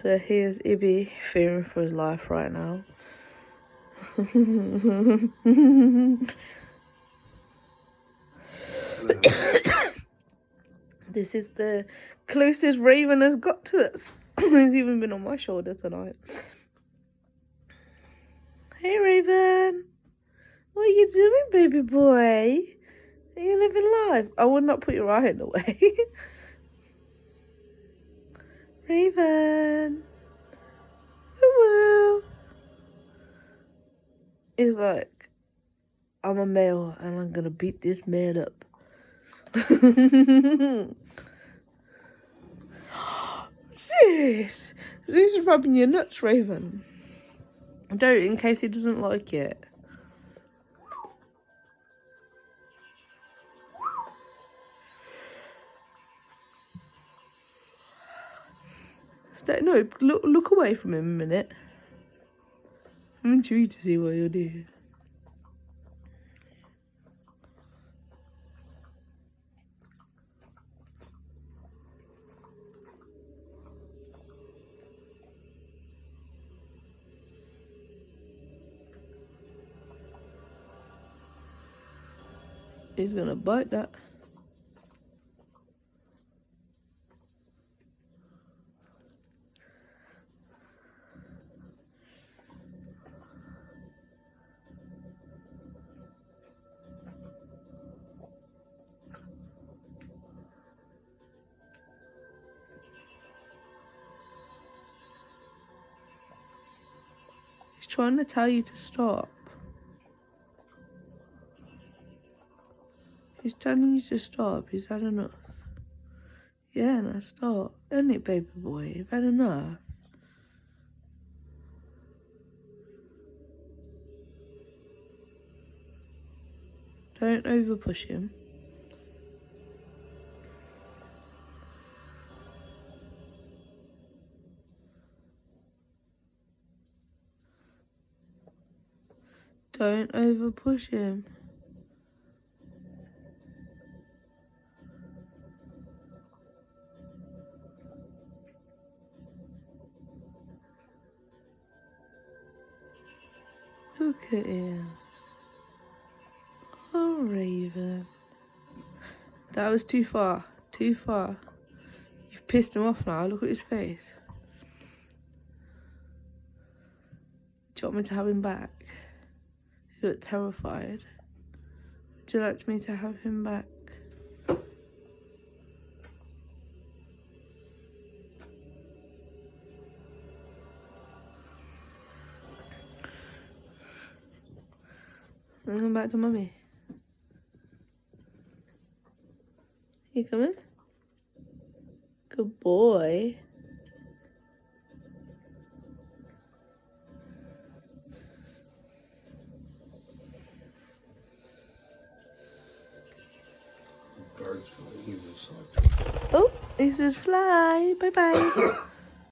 So here's Ibby fearing for his life right now. This is the closest Raven has got to us. He's even been on my shoulder tonight. Hey Raven, what are you doing, baby boy? Are you living life? I would not put your eye in the way. Raven. Hello. He's like, I'm a male and I'm gonna beat this man up. Zeus! Zeus is rubbing your nuts, Raven. Don't, in case he doesn't like it. No, look away from him a minute. I'm intrigued to see what you'll do. He's gonna bite that. He's trying to tell you to stop. He's telling you to stop. He's had enough. Yeah, now stop. Isn't it, baby boy? You've had enough. Don't over push him. Don't over push him. Look at him. Oh, Raven. That was too far. Too far. You've pissed him off now. Look at his face. Do you want me to have him back? You look terrified. Would you like me to have him back? Come back to mummy. You coming? Good boy. Birds flying. Oh, he says fly. Bye bye.